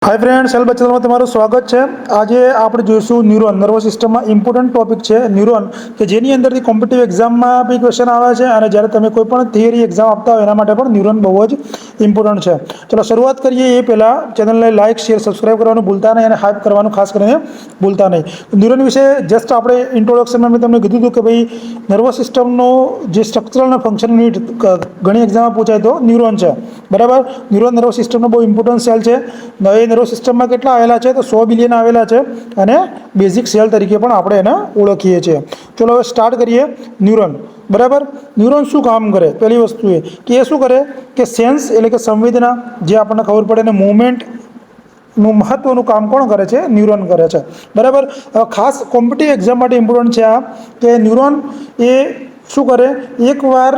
Hi friends, cell बच्चों में તમારું સ્વાગત છે। આજે આપણે જોઈશું ન્યુરોન નર્વસ સિસ્ટમમાં ઇમ્પોર્ટન્ટ ટોપિક છે ન્યુરોન, કે જેની અંદરથી કોમ્પિટિટિવ એક્ઝામમાં બી ક્વેશ્ચન આવે છે અને જ્યારે તમે કોઈ પણ થિયરી એક્ઝામ આપતા હોય એના માટે પણ ન્યુરોન બહુ જ ઇમ્પોર્ટન્ટ છે। ચલો શરૂઆત કરીએ। એ પહેલાં ચેનલને લાઇક શેર સબસ્ક્રાઇબ કરવાનું ભૂલતા નહીં અને હાઇપ કરવાનું ખાસ કરીને ભૂલતા નહીં। ન્યુરોન વિશે જસ્ટ આપણે ઇન્ટ્રોડક્શનમાં મેં તમને કીધું હતું કે ભાઈ નર્વસ સિસ્ટમનો જે સ્ટ્રક્ચરલ અને ફંક્શન ઘણી એક્ઝામમાં પૂછાય તો ન્યુરોન છે, બરાબર। ન્યુરોન નર્વસ સિસ્ટમનો બહુ ઇમ્પોર્ટન્ટ સેલ છે। નવી નર્વસ સિસ્ટમમાં કેટલા આવેલા છે તો 100 બિલિયન આવેલા છે અને બેઝિક સેલ તરીકે પણ આપણે એને ઓળખીએ છીએ। ચલો હવે સ્ટાર્ટ કરીએ। ન્યુરોન, બરાબર। ન્યુરોન શું કામ કરે? પહેલી વસ્તુ એ કે એ શું કરે કે સેન્સ એટલે કે સંવેદના, જે આપણને ખબર પડે ને મૂવમેન્ટ નું મહત્વનું કામ કોણ કરે છે? ન્યુરોન કરે છે, બરાબર। ખાસ કોમ્પિટિટિવ એક્ઝામ માટે ઇમ્પોર્ટન્ટ છે આ, કે ન્યુરોન એ શું કરે, એકવાર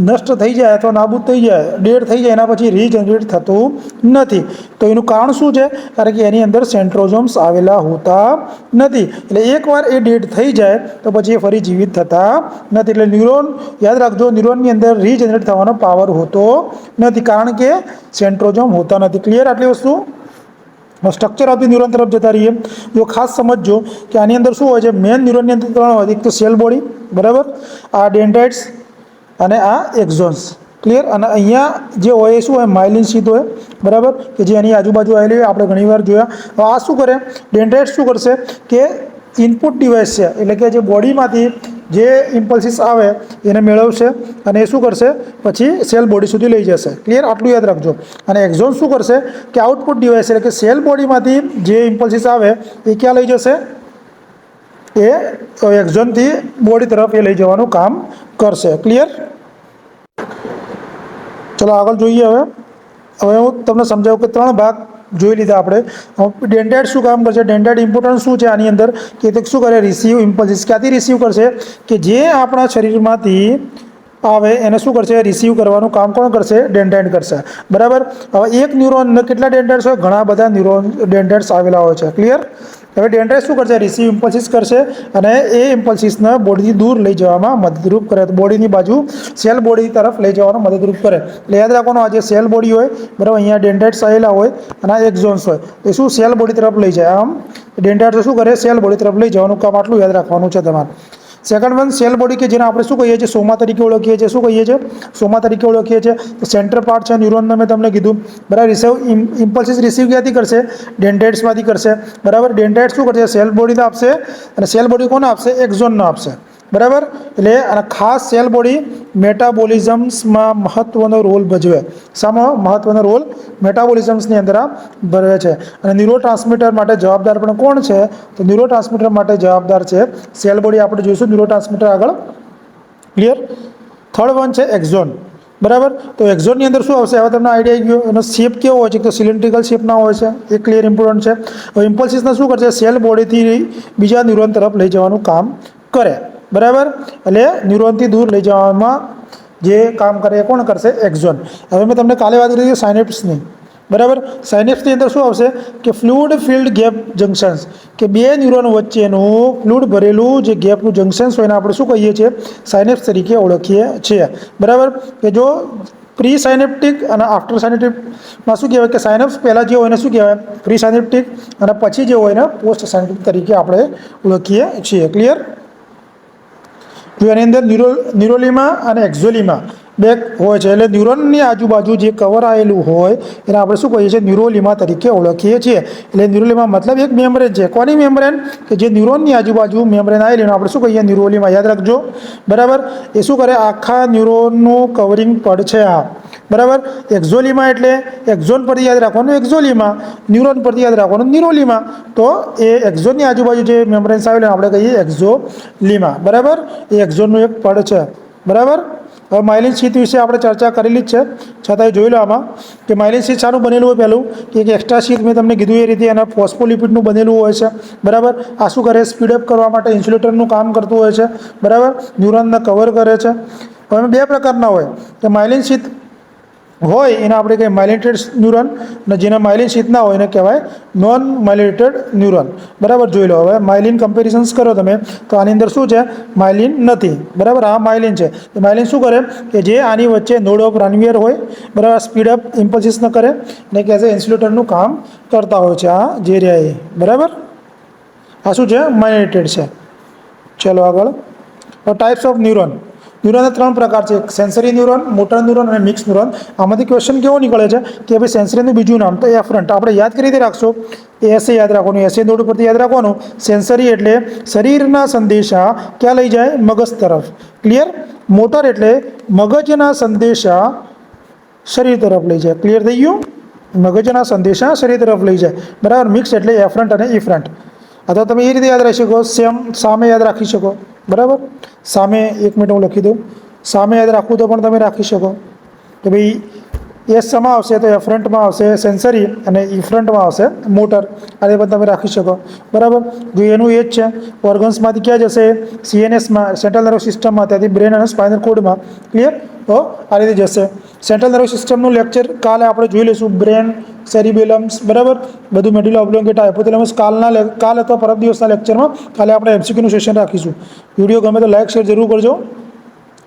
નષ્ટ થઈ જાય અથવા નાબૂદ થઈ જાય, ડેડ થઈ જાય, એના પછી રીજનરેટ થતું નથી। તો એનું કારણ શું છે? કારણ કે એની અંદર સેન્ટ્રોઝોમ્સ આવેલા હોતા નથી, એટલે એકવાર એ ડેડ થઈ જાય તો પછી એ ફરી જીવિત થતા નથી। એટલે ન્યુરોન યાદ રાખજો, ન્યુરોનની અંદર રીજનરેટ થવાનો પાવર હોતો નથી, કારણ કે સેન્ટ્રોઝોમ હોતા નથી। ક્લિયર આટલી વસ્તુ? સ્ટ્રક્ચર ઓફ ધી ન્યુરોન તરફ જતા રહીએ। જો ખાસ સમજજો કે આની અંદર શું હોય છે, મેન ન્યુરોનની અંદર 3 હોય, એક તો સેલ બોડી, બરાબર, આ ડેન્ડ્રાઇટ્સ અને આ એક્ઝોન્સ। ક્લિયર? અને અહીંયા જે હોય એ શું હોય? માયલિન શીથ હોય, બરાબર, કે જે એની આજુબાજુ આવેલી હોય, આપણે ઘણીવાર જોયા। હવે આ શું કરે? ડેન્ડ્રાઇટ્સ શું કરશે કે ઇનપુટ ડિવાઇસ છે, એટલે કે જે બોડીમાંથી જે ઇમ્પલ્સિસ આવે એને મેળવશે અને એ શું કરશે પછી સેલ બોડી સુધી લઈ જશે। ક્લિયર? આટલું યાદ રાખજો। અને એક્ઝોન શું કરશે કે આઉટપુટ ડિવાઇસ, એટલે કે સેલ બોડીમાંથી જે ઇમ્પલ્સિસ આવે એ ક્યાં લઈ જશે? એ એક્ઝોનથી બોડી તરફ એ લઈ જવાનું કામ કરશે। ક્લિયર? ચલો આગળ જોઈએ। હવે હું તમને સમજાવું કે 3 ભાગ જોઈ લીધા આપણે। ડેન્ડ્રાઇટ શું કામ કરશે? ડેન્ડ્રાઇટ ઇમ્પોર્ટન્ટ શું છે આની અંદર, કે તે શું કરે? Receive impulses. ક્યાંથી રિસીવ કરશે? કે જે આપણા શરીરમાંથી આવે એને શું કરશે? રિસીવ કરવાનું કામ કોણ કરશે? ડેન્ડ્રાઇટ કરશે, બરાબર। હવે એક ન્યુરોન કેટલા ડેન્ડ્રાઇટ્સ હોય? ઘણા બધા ન્યુરોન ડેન્ડ્રાઇટ્સ આવેલા હોય છે। ક્લિયર? હવે ડેન્ડ્રાઇટ શું કરશે? રિસીવ ઇમ્પલ્સિસ કરશે અને એ ઇમ્પલ્સિસને બોડીથી દૂર લઈ જવામાં મદદરૂપ કરે, બોડીની બાજુ સેલ બોડી તરફ લઈ જવાનું મદદરૂપ કરે। એટલે યાદ રાખવાનું, આ જે સેલ બોડી હોય, બરાબર, અહીંયા ડેન્ડ્રાઇટ્સ આવેલા હોય અને આ એક્ઝોન્સ હોય, એ શું સેલ બોડી તરફ લઈ જાય। આમ ડેન્ડ્રાઇટ્સ શું કરે? સેલ બોડી તરફ લઈ જવાનું કામ, આટલું યાદ રાખવાનું છે તમારે। સેકન્ડ વન, સેલ બોડી, કે જેને આપણે શું કહીએ છીએ? સોમા તરીકે ઓળખીએ છીએ। શું કહીએ છીએ? સોમા તરીકે ઓળખીએ છીએ। તો સેન્ટર પાર્ટ છે ન્યુરોનનો, મેં તમને કીધું, બરાબર। ઇમ્પલ્સિસ રિસીવ ક્યાંથી કરશે? ડેન્ડ્રાઇટ્સમાંથી કરશે, બરાબર। ડેન્ડ્રાઇટ્સ શું કરશે? સેલ બોડીને આપશે અને સેલ બોડી કોને આપશે? એક્ઝોનને આપશે, બરાબર। એટલે અને ખાસ સેલ બોડી મેટાબોલિઝમ્સમાં મહત્વનો રોલ ભજવે। શામાં મહત્વનો રોલ? મેટાબોલિઝમ્સની અંદર આ ભજવે છે। અને ન્યુરો ટ્રાન્સમીટર માટે જવાબદાર પણ કોણ છે? તો ન્યુરો ટ્રાન્સમીટર માટે જવાબદાર છે સેલ બોડી। આપણે જોઈશું ન્યુરો ટ્રાન્સમીટર આગળ। ક્લિયર? થર્ડ વન છે એક્ઝોન, બરાબર। તો એક્ઝોનની અંદર શું આવશે? હવે તમને આઈડિયા આવી ગયો। એનો શેપ કેવો હોય છે? તો સિલિન્ડ્રિકલ શેપના હોય છે, એ ક્લિયર ઇમ્પોર્ટન્ટ છે। હવે ઇમ્પલ્સિસને શું કરશે? સેલ બોડીથી બીજા ન્યુરોન તરફ લઈ જવાનું કામ કરે, બરાબર। એટલે ન્યુરોનથી દૂર લઈ જવામાં જે કામ કરે એ કોણ કરશે? એક્ઝોન। હવે મેં તમને કાલે વાત કરી હતી સાયનેપ્સની, બરાબર। સાયનેપ્સની અંદર શું આવશે કે ફ્લુઇડ ફિલ્ડ ગેપ જંક્શન્સ, કે બે ન્યુરોન વચ્ચેનું ફ્લુઇડ ભરેલું જે ગેપનું જંક્શન્સ હોય એને આપણે શું કહીએ છીએ? સાયનેપ્સ તરીકે ઓળખીએ છીએ, બરાબર। કે જો પ્રી સાયનેપ્ટિક અને આફ્ટર સાયનેપ્ટિકમાં શું કહેવાય કે સાયનેપ્સ પહેલાં જે હોય એને શું કહેવાય? પ્રી સાયનેપ્ટિક, અને પછી જે હોય એને પોસ્ટ સાયનેપ્ટિક તરીકે આપણે ઓળખીએ છીએ। ક્લિયર? જો એની અંદર ન્યુરોલીમા અને એક્ઝોલીમા બે હોય છે, એટલે ન્યુરોનની આજુબાજુ જે કવર આવેલું હોય એને આપણે શું કહીએ છીએ? ન્યુરોલીમા તરીકે ઓળખીએ છીએ। એટલે ન્યુરોલીમા મતલબ એક મેમ્બ્રેન છે। કોની મેમ્બ્રેન? કે જે ન્યુરોનની આજુબાજુ મેમ્બ્રેન આવેલી આપણે શું કહીએ? ન્યુરોલીમા। યાદ રાખજો, બરાબર। એ શું કરે? આખા ન્યુરોનનું કવરિંગ પડ છે આ, બરાબર। એક્ઝોલીમા એટલે એક્ઝોન પરથી યાદ રાખવાનું એક્ઝોલીમા, ન્યુરોન પરથી યાદ રાખવાનું ન્યુરોલીમા। તો એ એક્ઝોનની આજુબાજુ જે મેમ્બ્રેન્સ આવેલા આપણે કહીએ એક્ઝોલીમા, બરાબર। એ એક્ઝોનનું એક પડ છે, બરાબર। હવે માયલિન શીથ વિશે આપણે ચર્ચા કરેલી જ છે, છતાંય જોઈ લો આમાં કે માયલિન શીથ શાનું બનેલું હોય? પહેલું કે એક એક્સ્ટ્રા શીથ, મેં તમને કીધું એ રીતે એના ફોસ્ફોલિપિડનું બનેલું હોય છે, બરાબર। આ શું કરે? સ્પીડઅપ કરવા માટે ઇન્સ્યુલેટરનું કામ કરતું હોય છે, બરાબર। ન્યુરોનને કવર કરે છે। હવે બે પ્રકારના હોય કે માયલિન શીથ હોય એને આપણે કહીએ માઇલિનેટેડ ન્યુરોન, અને જેના માઇલિન શીથ ના હોય એને કહેવાય નોન માઇલિનેટેડ ન્યુરોન. બરાબર, જોઈ લો. હવે માઇલિન કમ્પેરિઝન્સ કરો તમે તો આની અંદર શું છે? માઇલિન નથી. બરાબર, આ માઇલિન છે. માઇલિન શું કરે કે જે આની વચ્ચે નોડ ઓફ રાનવીયર હોય, બરાબર, સ્પીડ અપ ઇમ્પલ્સિસ ન કરે અને કે એઝ એ ઇન્સ્યુલેટરનું કામ કરતા હોય છે આ જે રહ્યા એ. બરાબર, આ શું છે? માઇલિનેટેડ છે. ચલો આગળ. Types of neuron. ન્યુરોનના 3 પ્રકાર છે: સેન્સરી ન્યુરોન, મોટર ન્યુરોન અને મિક્સ ન્યુરોન. આમાંથી ક્વેશ્ચન કેવો નીકળે છે કે ભાઈ સેન્સરીનું બીજું નામ તો એફરન્ટ. આપણે યાદ કરી રીતે રાખશો, એસે યાદ રાખવાનું, એસે નોડ ઉપરથી યાદ રાખવાનું. સેન્સરી એટલે શરીરના સંદેશા ક્યાં લઈ જાય? મગજ તરફ. ક્લિયર? મોટર એટલે મગજના સંદેશા શરીર તરફ લઈ જાય. ક્લિયર થઈ ગયું? મગજના સંદેશા શરીર તરફ લઈ જાય. બરાબર. મિક્સ એટલે એફરન્ટ અને ઇફરન્ટ. અથવા તમે એ રીતે યાદ રાખી શકો, સામે યાદ રાખી શકો. બરાબર, સામે 1 મિનિટ હું લખી દઉં. સામે યાદ રાખવું તો પણ તમે રાખી શકો કે ભાઈ એસ શેમાં આવશે તો એફરન્ટમાં આવશે સેન્સરી અને ઇફરન્ટમાં આવશે મોટર. આ રીતે પણ તમે રાખી શકો. બરાબર, જો એનું એ જ છે. ઓર્ગન્સમાંથી ક્યાં જશે? સીએનએસમાં, સેન્ટ્રલ નર્વસ સિસ્ટમમાં, ત્યાંથી બ્રેન અને સ્પાઇનલ કોર્ડમાં. ક્લિયર? તો આ રીતે જશે. સેન્ટ્રલ નર્વસ સિસ્ટમનું લેક્ચર કાલે આપણે જોઈ લઈશું. બ્રેન, સેરિબેલમ્સ, બરાબર, બધું મેડ્યુલા ઓબ્લોંગેટા, હાઇપોથેલેમસ કાલ અથવા પરમ દિવસના લેક્ચરમાં કાલે આપણે એમસીક્યુનું સેશન રાખીશું. વિડીયો ગમે તો લાઇક શેર જરૂર કરજો.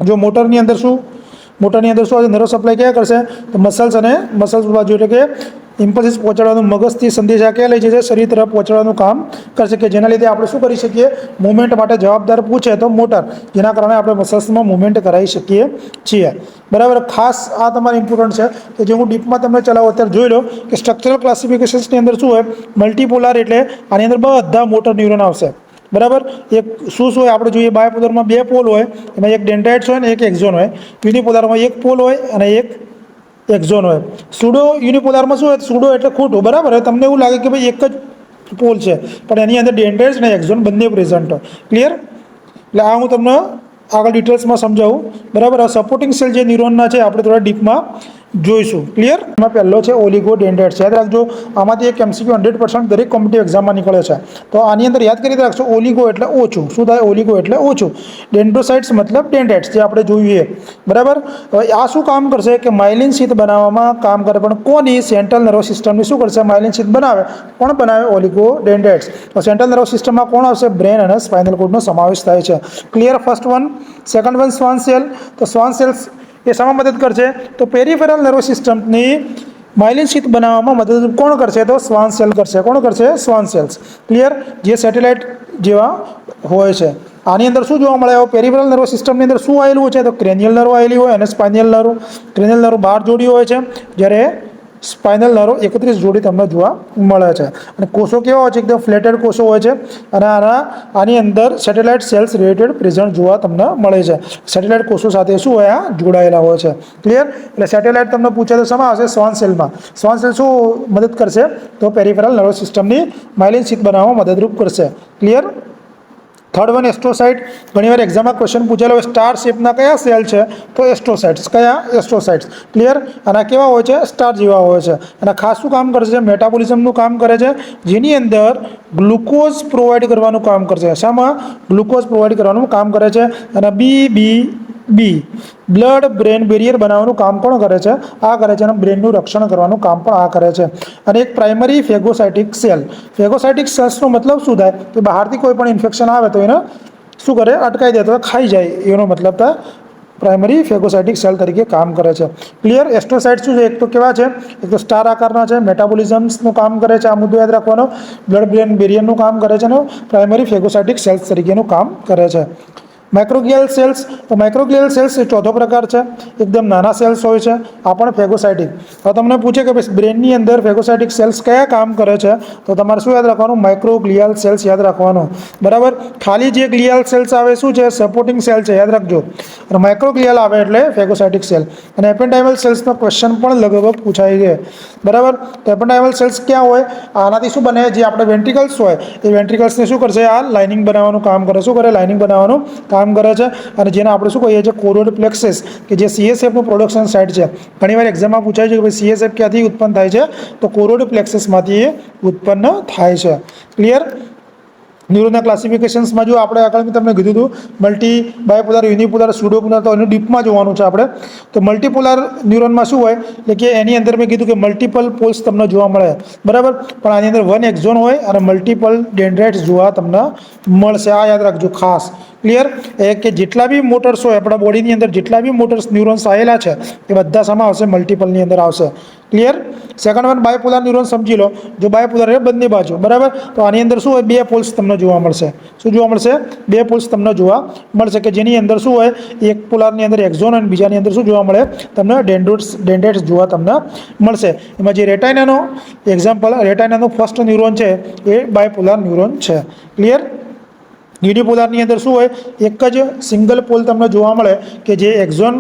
જો મોટરની અંદર શું નર્વ સપ્લાય ક્યાં કરશે? તો મસલ્સ બાજુ, એટલે કે ઇમ્પલ્સિસ પહોંચાડવાનું, મગજથી સંદેશા ક્યાં લઈ જશે? શરીર તરફ પહોંચાડવાનું કામ કરશે, કે જેના લીધે આપણે શું કરી શકીએ? મુવમેન્ટ માટે જવાબદાર પૂછે તો મોટર, જેના કારણે આપણે મસલ્સમાં મુવમેન્ટ કરાવી શકીએ છીએ. બરાબર, ખાસ આ તમારે ઇમ્પોર્ટન્ટ છે કે જે હું ડીપમાં તમને ચલાવું અત્યારે જોઈ લો કે સ્ટ્રક્ચરલ ક્લાસિફિકેશન્સની અંદર શું હોય? મલ્ટીપોલાર એટલે આની અંદર બધા મોટર ન્યુરોન આવશે. બરાબર, એક શું હોય આપણે જોઈએ? બાયપોલરમાં 2 પોલ હોય, એમાં એક ડેન્ડ્રાઇટ્સ હોય ને એક એક્ઝોન હોય. યુનિપોલારમાં 1 પોલ હોય અને એક એક્ઝોન હોય. સુડો યુનિપોલારમાં શું હોય? સુડો એટલે ખોટું. બરાબર, તમને એવું લાગે કે ભાઈ એક જ પોલ છે, પણ એની અંદર ડેન્ડ્રાઇટ્સ અને એક્ઝોન બંને પ્રેઝન્ટ હોય. ક્લિયર? એટલે આ હું તમને આગળ ડિટેલ્સમાં સમજાવું. બરાબર, આ સપોર્ટિંગ સેલ જે ન્યુરોનના છે આપણે થોડા ડીપમાં જોઈશું. ક્લિયર? એમાં પહેલો છે ઓલિગો ડેન્ડ્રાઇટ્સ. યાદ રાખજો, આમાંથી એક MCQ 100% દરેક કોમ્પિટિટિવ એક્ઝામમાં નીકળે છે. તો આની અંદર યાદ કરી રાખશો, ઓલિગો એટલે ઓછું. શું થાય? ઓલિગો એટલે ઓછું. ડેન્ડ્રોસાઇટ્સ મતલબ ડેન્ડ્રાઇટ્સ, જે આપણે જોઈએ. બરાબર, હવે આ શું કામ કરશે? કે માઇલિન શીથ બનાવવામાં કામ કરે. પણ કોની? સેન્ટ્રલ નર્વસ સિસ્ટમની શું કરશે? માઇલિન શીથ બનાવે. કોણ બનાવે? ઓલિગો ડેન્ડ્રાઇટ્સ. તો સેન્ટ્રલ નર્વસ સિસ્ટમમાં કોણ આવશે? બ્રેન અને સ્પાઇનલ કોર્ડનો સમાવેશ થાય છે. Clear? First one. Second one શ્વાન સેલ. તો શ્વાન સેલ્સ એ શામાં મદદ કરશે? તો પેરિફેરલ નર્વસ સિસ્ટમની માઇલિન શીથ બનાવવામાં મદદ કોણ કરશે? તો શ્વાન સેલ કરશે. કોણ કરશે? શ્વાન સેલ્સ. ક્લિયર? જે સેટેલાઇટ જેવા હોય છે. આની અંદર શું જોવા મળે? પેરિફેરલ નર્વસ સિસ્ટમની અંદર શું આવેલું છે? તો ક્રેનિયલ નર્વ આવેલી હોય અને સ્પાઇનિયલ નર્વ. ક્રેનિયલ નર્વ 12 જોડી હોય છે, જ્યારે સ્પાઇનલ નર્વ 31 જોડી તમને જોવા મળે છે. અને કોષો કેવા હોય છે? એકદમ ફ્લેટેડ કોષો હોય છે. અને આની અંદર સેટેલાઇટ સેલ્સ રિલેટેડ પ્રેઝન્ટ જોવા તમને મળે છે. સેટેલાઇટ કોષો સાથે શું હોય? આ જોડાયેલા હોય છે. ક્લિયર? એટલે સેટેલાઇટ તમને પૂછે તો શેમાં આવશે? શ્વાન સેલમાં. શ્વાન સેલ શું મદદ કરશે? તો પેરિફેરલ નર્વસ સિસ્ટમની માઇલિન શીથ બનાવવામાં મદદરૂપ કરશે. ક્લિયર? Third one astrocyte. ઘણીવાર એક્ઝામમાં ક્વેશ્ચન પૂછેલો હોય, સ્ટાર શેપના કયા સેલ છે? તો એસ્ટ્રોસાઇટ્સ. કયા? એસ્ટ્રોસાઇટ્સ. ક્લિયર? અને કેવા હોય છે? સ્ટાર જેવા હોય છે. અને ખાસ શું કામ કરશે? મેટાબોલિઝમનું કામ કરે છે, જેની અંદર ગ્લુકોઝ પ્રોવાઈડ કરવાનું કામ કરશે. શામાં? ગ્લુકોઝ પ્રોવાઈડ કરવાનું કામ કરે છે. અને બી બ્લડ બ્રેન બેરિયર બનાવવાનું કામ પણ કરે છે. આ કરે છે. અને બ્રેનનું રક્ષણ કરવાનું કામ પણ આ કરે છે. અને એક પ્રાઇમરી ફેગોસાઇટિક સેલ. ફેગોસાઇટિક સેલ્સનો મતલબ શું થાય? કે બહારથી કોઈ પણ ઇન્ફેક્શન આવે તો એને શું કરે? અટકાઈ દે, તો ખાઈ જાય, એનો મતલબ થાય. પ્રાઇમરી ફેગોસાઇટિક સેલ તરીકે કામ કરે છે. ક્લિયર? એસ્ટ્રોસાઇટ શું છે? એક તો કેવા છે? એક તો સ્ટાર આકારના છે, મેટાબોલિઝમ્સનું કામ કરે છે, આ મુદ્દો યાદ રાખવાનો. બ્લડ બ્રેન બેરિયરનું કામ કરે છે અને પ્રાઇમરી ફેગોસાઇટિક સેલ્સ તરીકેનું કામ કરે છે. માઇક્રોગ્લિયલ સેલ્સ. તો માઇક્રોગ્લિયલ સેલ્સ એ ચોથો પ્રકાર છે. એકદમ નાના સેલ્સ હોય છે, આ પણ ફેગોસાઇટિક. હવે તમને પૂછે કે ભાઈ બ્રેનની અંદર ફેગોસાઇટિક સેલ્સ કયા કામ કરે છે? તો તમારે શું યાદ રાખવાનું? માઇક્રોગ્લિયલ સેલ્સ યાદ રાખવાનું. બરાબર, ખાલી જે ગ્લિયલ સેલ્સ આવે શું છે? સપોર્ટિંગ સેલ છે, યાદ રાખજો. અને માઇક્રોગ્લિયલ આવે એટલે ફેગોસાઇટિક સેલ. અને એપેન્ડાઇમલ સેલ્સનો ક્વેશ્ચન પણ લગભગ પૂછાય છે. બરાબર, તો એપેન્ડાઇમલ સેલ્સ ક્યાં હોય? આનાથી શું બને? જે આપણે વેન્ટ્રિકલ્સ હોય એ વેન્ટ્રિકલ્સને શું કરશે? આ લાઇનિંગ બનાવવાનું કામ કરે. શું કરે? લાઇનિંગ બનાવવાનું કામ કરે છે. અને જેને આપણે શું કહીએ છીએ? કોરોઇડ પ્લેક્સસ, કે જે CSFનું પ્રોડક્શન સાઇટ છે. ઘણીવાર એક્ઝામમાં પૂછાય છે કે ભાઈ CSF ક્યાંથી ઉત્પન્ન થાય છે? તો કોરોઇડ પ્લેક્સસમાંથી એ ઉત્પન્ન થાય છે. ક્લિયર? ન્યુરોનના ક્લાસિફિકેશન્સમાં જો આપણે આગળ તમને કીધું હતું મલ્ટી બાયપોલાર યુનિપોલાર સ્યુડોપોલાર, તો એનું ડીપમાં જોવાનું છે આપણે. તો મલ્ટીપોલાર ન્યુરોનમાં શું હોય એટલે કે એની અંદર મેં કીધું કે મલ્ટિપલ પોલ્સ તમને જોવા મળે, બરાબર, પણ આની અંદર વન એક્ઝોન હોય અને મલ્ટિપલ ડેન્ડ્રાઇટ્સ જોવા તમને મળશે. આ યાદ રાખજો ખાસ. ક્લિયર? એ કે જેટલા બી મોટર્સ હોય આપણા બોડીની અંદર, જેટલા બી મોટર્સ ન્યુરોન્સ આવેલા છે એ બધા શામાં આવશે? મલ્ટિપલની અંદર આવશે. ક્લિયર? સેકન્ડ વન બાયપોલાર ન્યુરોન સમજી લો. જો બાયપોલાર એ બંને બાજુ, બરાબર, તો આની અંદર શું હોય? બે પોલ્સ તમને જોવા મળશે. શું જોવા મળશે? બે પોલ્સ તમને જોવા મળશે કે જેની અંદર શું હોય? એક પોલારની અંદર એક્ઝોન અને બીજાની અંદર શું જોવા મળે? તમને ડેન્ડ્રાઇટ્સ જોવા તમને મળશે. એમાં જે રેટાઇનાનો એક્ઝામ્પલ, રેટાઇનાનો ફર્સ્ટ ન્યુરોન છે એ બાયપોલાર ન્યુરોન છે. ક્લિયર? યુનિપોલારની અંદર શું હોય? એક જ સિંગલ પોલ તમને જોવા મળે કે જે એક્ઝોન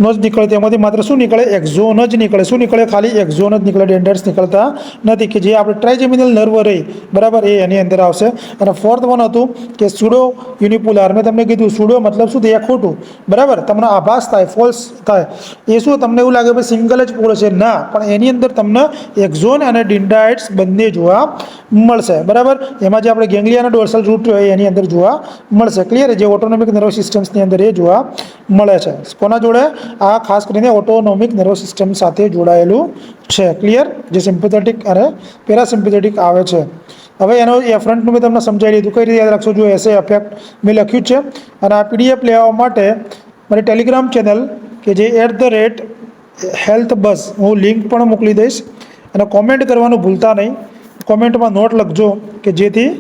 નો જ નીકળે, તેમાંથી માત્ર શું નીકળે? એક્ઝોન જ નીકળે. શું નીકળે? ખાલી એક્ઝોન જ નીકળે, ડેન્ડ્રાઇટ્સ નીકળતા નથી. કે જે આપણે ટ્રાઇજેમિનલ નર્વ રહી, બરાબર, એ એની અંદર આવશે. અને ફોર્થ વન હતું કે સ્યુડો યુનિપોલાર. મેં તમને કીધું સ્યુડો મતલબ શું થાય? ખોટું, બરાબર, તમને આભાસ થાય, ફોલ્સ થાય. એ શું તમને એવું લાગે ભાઈ સિંગલ જ પોલ છે? ના, પણ એની અંદર તમને એક્ઝોન અને ડેન્ડ્રાઇટ્સ બંને જોવા મળશે, બરાબર. એમાં જે આપણે ગેંગ્લિયા અને ડોર્સલ રૂટ હોય એની અંદર જોવા મળશે. ક્લિયર? જે ઓટોનોમિક નર્વ સિસ્ટમ્સની અંદર એ જોવા મળે છે. કોના જોડે? આ ખાસ કરીને ઓટોનોમિક નર્વ સિસ્ટમ સાથે જોડાયેલું છે. ક્લિયર? જે સિમ્પેથેટિક અને પેરાસિમ્પેથેટિક આવે છે. હવે એનો એફરન્ટનું મેં તમને સમજાવી લીધું. કઈ રીતે યાદ રાખશો? જો એસે એફેક્ટ મેં લખ્યું છે. અને આ પીડીએફ લેવા માટે મારી ટેલિગ્રામ ચેનલ કે જે @healthbuzz, હું લિંક પણ મોકલી દઈશ. અને કોમેન્ટ કરવાનું ભૂલતા નહીં. કોમેન્ટમાં નોટ લખજો કે જેથી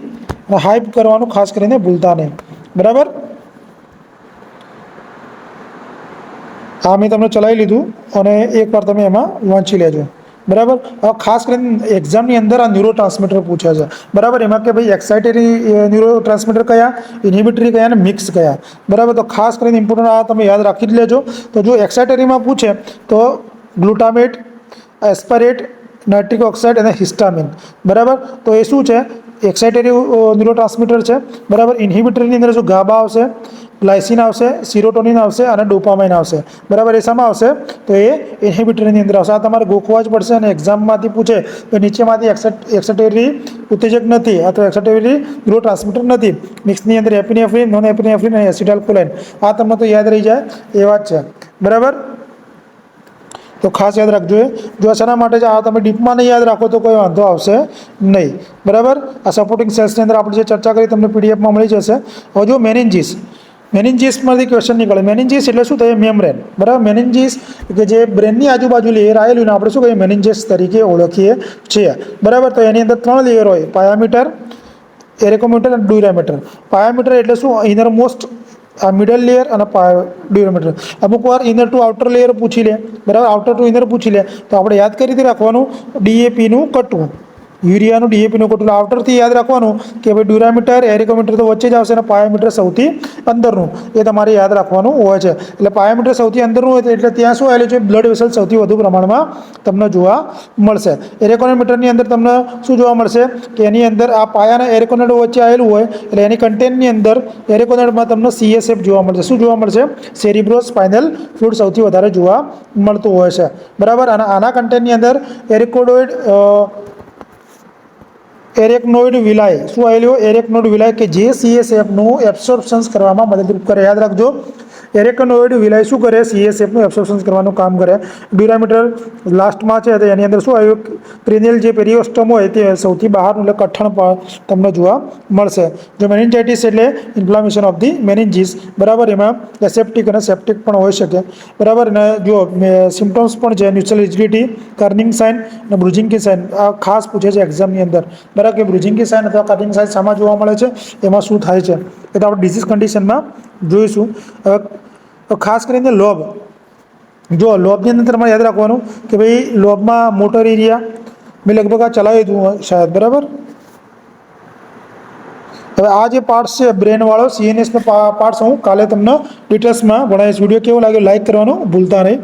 હાઇપ કરવાનું ખાસ કરીને ભૂલતા નહીં, બરાબર. આ મેં તમને ચલાવી લીધું અને એકવાર તમે એમાં વાંચી લેજો, બરાબર. હવે ખાસ કરીને એક્ઝામની અંદર આ ન્યુરો ટ્રાન્સમીટર પૂછે છે, બરાબર. એમાં કે ભાઈ એક્સાઇટરી ન્યુરો ટ્રાન્સમીટર કયા, ઇન્હિબિટરી કયા અને મિક્સ કયા, બરાબર. તો ખાસ કરીને ઇમ્પોર્ટન્ટ આ તમે યાદ રાખી જ લેજો. તો જો એક્સાઇટરીમાં પૂછે તો ગ્લુટામેટ, એસ્પરેટ, નાઇટ્રિક ઓક્સાઇડ અને હિસ્ટામિન, બરાબર. તો એ શું છે? એક્સાઇટરી ન્યુરો ટ્રાન્સમીટર છે, બરાબર. ઇન્હિબિટરીની અંદર શું ગાબા આવશે, ગ્લાયસિન આવશે, સિરોટોનિન આવશે અને ડોપામાઇન આવશે, બરાબર. એ શામાં આવશે? તો એ ઇન્હિબિટરીની અંદર આવશે. આ તમારે ગોખવા જ પડશે. અને એક્ઝામમાંથી પૂછે તો નીચેમાંથી એક્સેટરી ઉત્તેજક નથી અથવા એક્સેટરી ન્યુરો ટ્રાન્સમીટર નથી, મિક્સની અંદર એપિનેફ્રિન, નોન એપિનેફ્રિન અને એસિટાઇલકોલાઇન. આ તમને તો યાદ રહી જાય એવા જ છે, બરાબર. તો ખાસ યાદ રાખજો. જો શાના માટે આ તમે ડીપમાં નહીં યાદ રાખો તો કોઈ વાંધો આવશે નહીં, બરાબર. આ સપોર્ટિંગ સેલ્સની અંદર આપણે જે ચર્ચા કરી તમને પીડીએફમાં મળી જશે. હવે જો મેનિન્જીસમાંથી ક્વેશ્ચન નીકળે. મેનિન્જીસ એટલે શું થાય? મેમ્બ્રેન, બરાબર. મેનિન્જીસ કે જે બ્રેનની આજુબાજુ લેયર આવેલું ને આપણે શું કહીએ? મેનિન્જીસ તરીકે ઓળખીએ છીએ, બરાબર. તો એની અંદર 3 લેયર હોય: પાયામીટર, એરેકોમીટર અને ડ્યુરામીટર. પાયામીટર એટલે શું? ઇનર મોસ્ટ આ મિડલ લેયર અને ડ્યુરામીટર. અમુક વાર ઇનર ટુ આઉટર લેયર પૂછી લે, બરાબર, આઉટર ટુ ઇનર પૂછી લે, તો આપણે યાદ કરી રીતે રાખવાનું ડીએપીનું કટવું, યુરિયાનું ડીએપીનું કટવું. આઉટરથી યાદ રાખવાનું કે ભાઈ ડ્યુરામીટર, એરિકોમીટર તો વચ્ચે જ આવશે અને પાયામીટર સૌથી અંદરનું, એ તમારે યાદ રાખવાનું હોય છે. એટલે પાયામીટર સૌથી અંદરનું હોય એટલે ત્યાં શું આવેલું છે? બ્લડ વેસલ સૌથી વધુ પ્રમાણમાં તમને જોવા મળશે. એરેકોમીટરની અંદર તમને શું જોવા મળશે? કે એની અંદર આ પાયાના એરેકોનેડ વચ્ચે આવેલું હોય એટલે એની કન્ટેન્ટની અંદર એરેકોનેડમાં તમને CSF જોવા મળશે. શું જોવા મળશે? સેરિબ્રો સ્પાઇનલ ફ્લુઇડ સૌથી વધારે જોવા મળતું હોય છે, બરાબર. અને આના કન્ટેન્ટની અંદર એરેકનોઇડ વિલાય શું આવેલું? એરેકનોઇડ વિલાય કે જે CSFનું એબ્સોર્પ્શન કરવામાં મદદરૂપ કરે. યાદ રાખજો, એરેકનોઇડ વિલાય શું કરે? CSFનું એબ્સોર્પ્શન કરવાનું કામ કરે. ડ્યુરામીટર લાસ્ટમાં છે તો એની અંદર શું આવ્યું? ક્રેનિયલ જે પેરિઓસ્ટમ હોય તે સૌથી બહારનું એટલે કઠણ તમને જોવા મળશે. જો મેનિન્જાઇટિસ એટલે ઇન્ફ્લામેશન ઓફ ધી મેનિન્જીસ, બરાબર. એમાં એસેપ્ટિક અને સેપ્ટિક પણ હોઈ શકે, બરાબર. અને જો સિમ્ટમ્સ પણ છે: ન્યુટ્રલ રિજિડિટી, કર્નિંગ સાઇન અને બ્રુજિંગકી સાઇન. આ ખાસ પૂછે છે એક્ઝામની અંદર, બરાબર, કે બ્રુજિંગકી સાઇન અથવા કર્નિંગ સાઇન શામાં જોવા મળે છે, એમાં શું થાય છે, એ તો આપણે ડિઝીઝ કન્ડિશનમાં જોઈશું. હવે ખાસ કરીને લોબ, જો લોબની અંદર તમારે યાદ રાખવાનું કે ભાઈ લોબમાં મોટર એરિયા મેં લગભગ આ ચલાવી દઉં શાયદ, બરાબર. હવે આ જે પાર્ટ્સ છે બ્રેનવાળો CNSનો પાર્ટ્સ હું કાલે તમને ડિટેલ્સમાં ભણાવીશ. વિડીયો કેવો લાગ્યો લાઈક કરવાનું ભૂલતા નહીં.